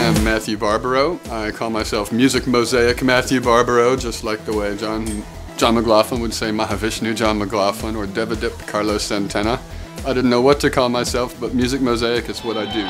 am Matthew Barbaro. I call myself MusicMosaic Matthew Barbaro, just like the way John McLaughlin would say Mahavishnu John McLaughlin or Devadip Carlos Santana. I didn't know what to call myself, but MusicMosaic is what I do.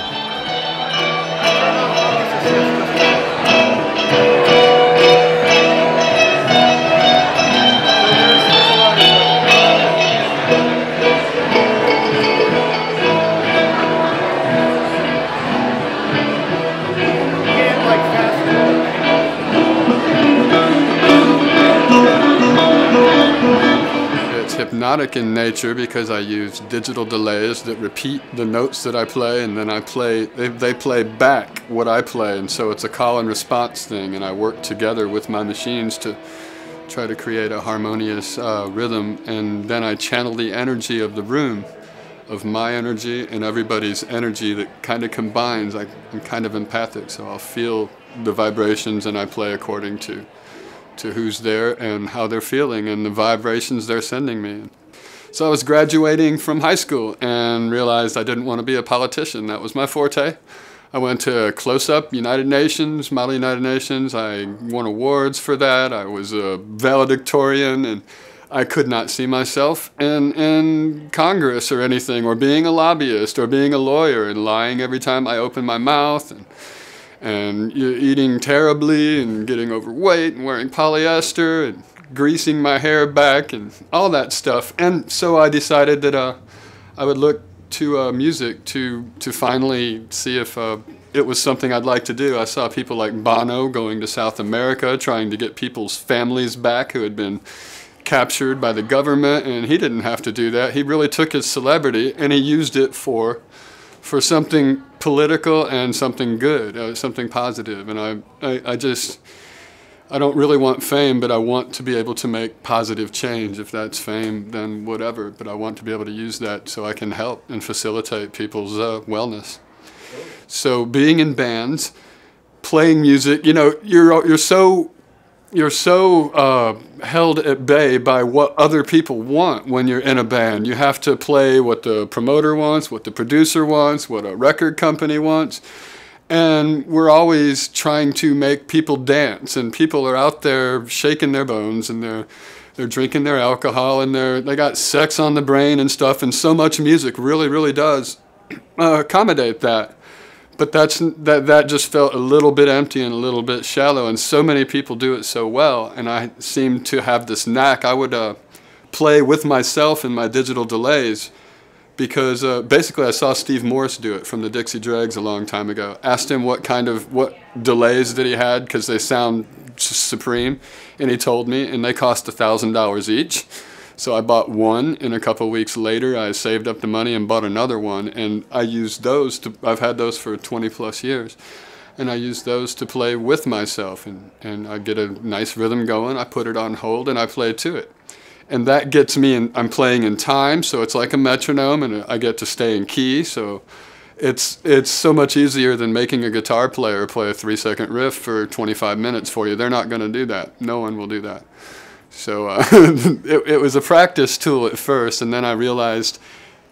Hypnotic in nature because I use digital delays that repeat the notes that I play, and then they play back what I play, and so it's a call and response thing, and I work together with my machines to try to create a harmonious rhythm, and then I channel the energy of the room, of my energy and everybody's energy that kind of combines. I'm kind of empathic, so I'll feel the vibrations and I play according to who's there and how they're feeling and the vibrations they're sending me. So I was graduating from high school and realized I didn't want to be a politician. That was my forte. I went to Close-Up United Nations, Model United Nations. I won awards for that. I was a valedictorian, and I could not see myself in Congress or anything, or being a lobbyist or being a lawyer and lying every time I opened my mouth, and eating terribly and getting overweight and wearing polyester and greasing my hair back and all that stuff. And so I decided that I would look to music to finally see if it was something I'd like to do. I saw people like Bono going to South America trying to get people's families back who had been captured by the government, and he didn't have to do that. He really took his celebrity and he used it for something political and something good, something positive. And I don't really want fame, but I want to be able to make positive change. If that's fame, then whatever. But I want to be able to use that so I can help and facilitate people's wellness. So being in bands, playing music, you know, you're so held at bay by what other people want when you're in a band. You have to play what the promoter wants, what the producer wants, what a record company wants. And we're always trying to make people dance, and people are out there shaking their bones, and they're drinking their alcohol, and they got sex on the brain and stuff, and so much music really, really does accommodate that. But that just felt a little bit empty and a little bit shallow, and so many people do it so well, and I seem to have this knack. I would play with myself in my digital delays because basically I saw Steve Morse do it from the Dixie Dregs a long time ago. Asked him what delays that he had because they sound supreme, and he told me, and they cost $1,000 each. So I bought one, and a couple weeks later I saved up the money and bought another one, and I used those I've had those for 20 plus years, and I use those to play with myself, and I get a nice rhythm going, I put it on hold, and I play to it. And that gets me I'm playing in time, so it's like a metronome, and I get to stay in key, so it's so much easier than making a guitar player play a 3-second riff for 25 minutes for you. They're not going to do that. No one will do that. So it was a practice tool at first, and then I realized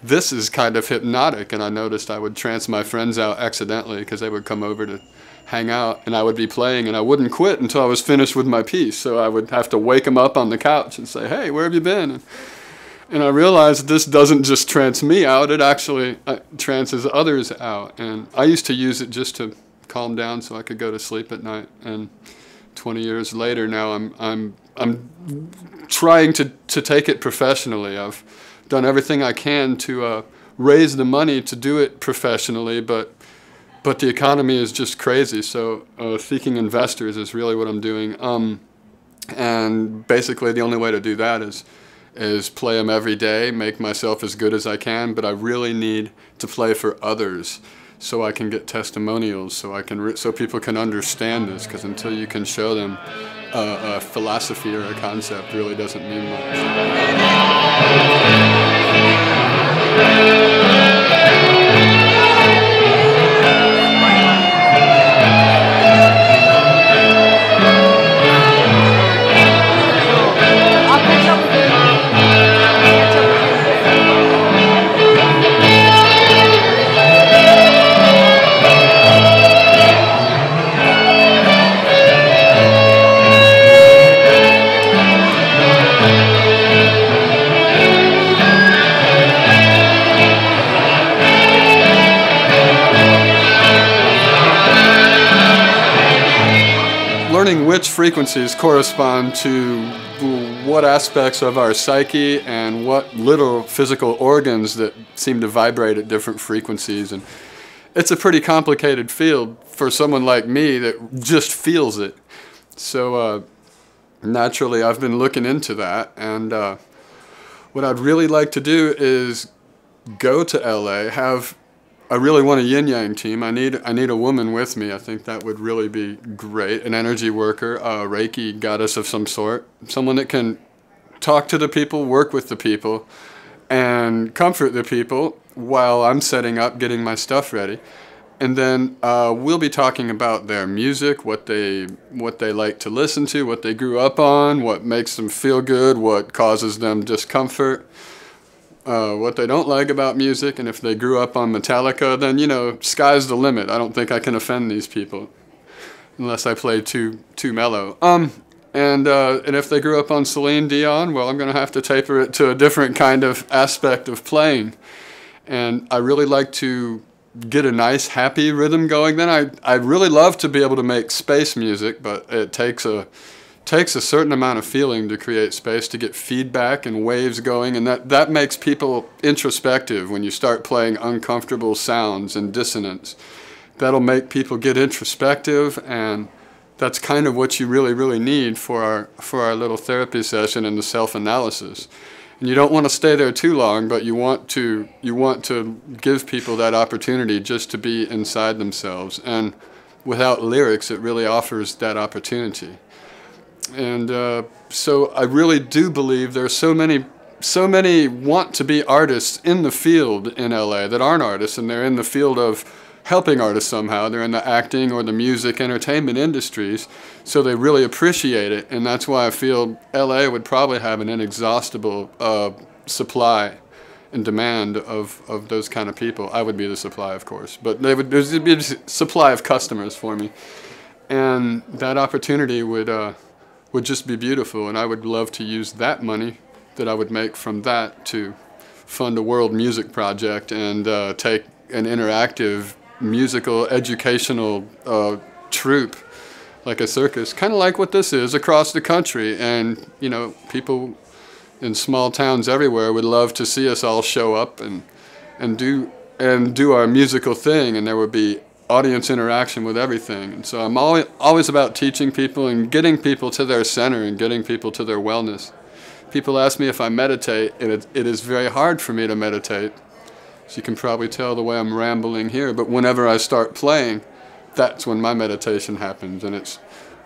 this is kind of hypnotic, and I noticed I would trance my friends out accidentally because they would come over to hang out, and I would be playing, and I wouldn't quit until I was finished with my piece. So I would have to wake them up on the couch and say, "Hey, where have you been?" And I realized this doesn't just trance me out, it actually trances others out. And I used to use it just to calm down so I could go to sleep at night. And 20 years later now I'm trying to take it professionally. I've done everything I can to raise the money to do it professionally, but the economy is just crazy. So seeking investors is really what I'm doing. And basically the only way to do that is play them every day, make myself as good as I can, but I really need to play for others so I can get testimonials, so people can understand this, because until you can show them a philosophy or a concept, really doesn't mean much. learning which frequencies correspond to what aspects of our psyche and what little physical organs that seem to vibrate at different frequencies. And it's a pretty complicated field for someone like me that just feels it. So naturally, I've been looking into that, and what I'd really like to do is go to LA. I really want a yin-yang team. I need a woman with me. I think that would really be great. An energy worker, a Reiki goddess of some sort, someone that can talk to the people, work with the people, and comfort the people while I'm setting up, getting my stuff ready. And then we'll be talking about their music, what they like to listen to, what they grew up on, what makes them feel good, what causes them discomfort, what they don't like about music. And if they grew up on Metallica, then, you know, sky's the limit. I don't think I can offend these people unless I play too mellow. And if they grew up on Celine Dion, well, I'm going to have to taper it to a different kind of aspect of playing. And I really like to get a nice, happy rhythm going. Then I'd really love to be able to make space music, but it takes a certain amount of feeling to create space, to get feedback and waves going, and that makes people introspective when you start playing uncomfortable sounds and dissonance. That'll make people get introspective, and that's kind of what you really, really need for our little therapy session and the self-analysis. And you don't want to stay there too long, but you want to give people that opportunity just to be inside themselves. And without lyrics, it really offers that opportunity. And so I really do believe there are so many want to be artists in the field in LA that aren't artists, and they're in the field of helping artists somehow. They're in the acting or the music, entertainment industries, so they really appreciate it. And that's why I feel LA would probably have an inexhaustible supply and demand of those kind of people. I would be the supply, of course, but there'd be a supply of customers for me. And that opportunity would just be beautiful, and I would love to use that money that I would make from that to fund a world music project and take an interactive musical educational troupe like a circus, kind of like what this is, across the country. And you know, people in small towns everywhere would love to see us all show up and do our musical thing, and there would be audience interaction with everything. And so I'm always about teaching people and getting people to their center and getting people to their wellness. People ask me if I meditate, and it is very hard for me to meditate. So you can probably tell the way I'm rambling here, but whenever I start playing, that's when my meditation happens, and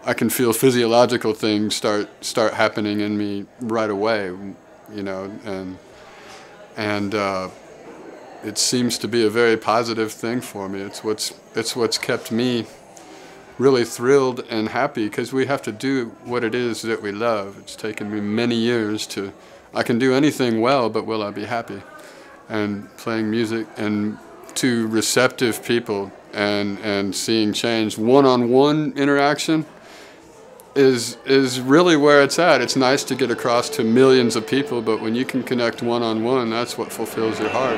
I can feel physiological things start happening in me right away, you know, and it seems to be a very positive thing for me. It's what's kept me really thrilled and happy, because we have to do what it is that we love. It's taken me many years I can do anything well, but will I be happy? And playing music and to receptive people and seeing change, one-on-one interaction is really where it's at. It's nice to get across to millions of people, but when you can connect one-on-one, that's what fulfills your heart.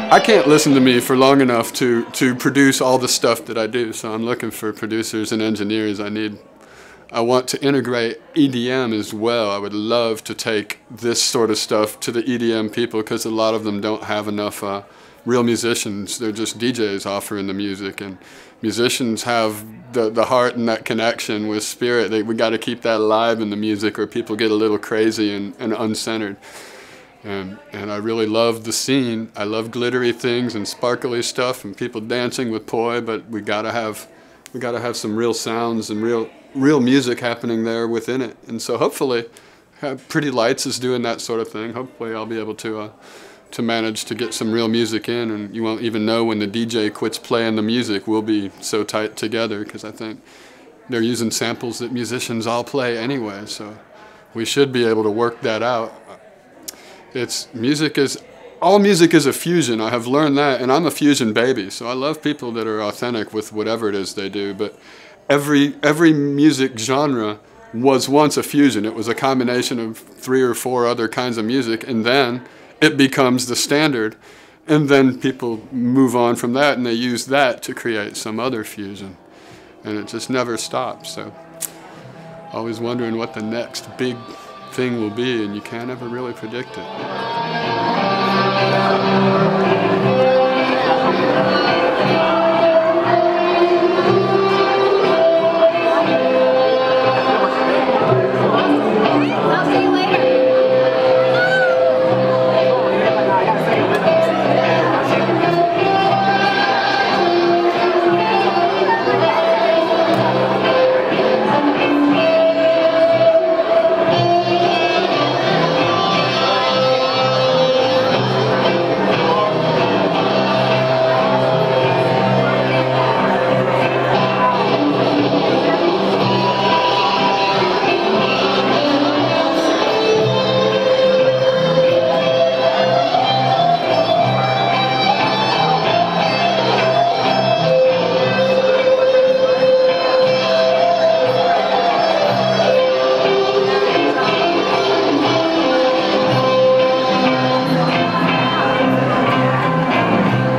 I can't listen to me for long enough to produce all the stuff that I do, so I'm looking for producers and engineers. I want to integrate EDM as well. I would love to take this sort of stuff to the EDM people, because a lot of them don't have enough real musicians. They're just DJs offering the music, and musicians have the heart and that connection with spirit. We got to keep that alive in the music, or people get a little crazy and uncentered. And I really love the scene. I love glittery things and sparkly stuff and people dancing with poi, but we gotta have we got to have some real sounds and real music happening there within it. And so hopefully, Pretty Lights is doing that sort of thing. Hopefully I'll be able to manage to get some real music in, and you won't even know when the DJ quits playing the music. We'll be so tight together because I think they're using samples that musicians all play anyway, so we should be able to work that out. All music is a fusion. I have learned that, and I'm a fusion baby, so I love people that are authentic with whatever it is they do, but every music genre was once a fusion. It was a combination of 3 or 4 other kinds of music, and then it becomes the standard, and then people move on from that and they use that to create some other fusion, and it just never stops. So always wondering what the next big thing will be, and you can't ever really predict it.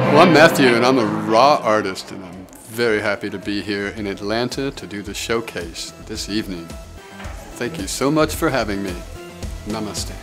Well, I'm Matthew, and I'm a raw artist, and I'm very happy to be here in Atlanta to do the showcase this evening. Thank you so much for having me. Namaste.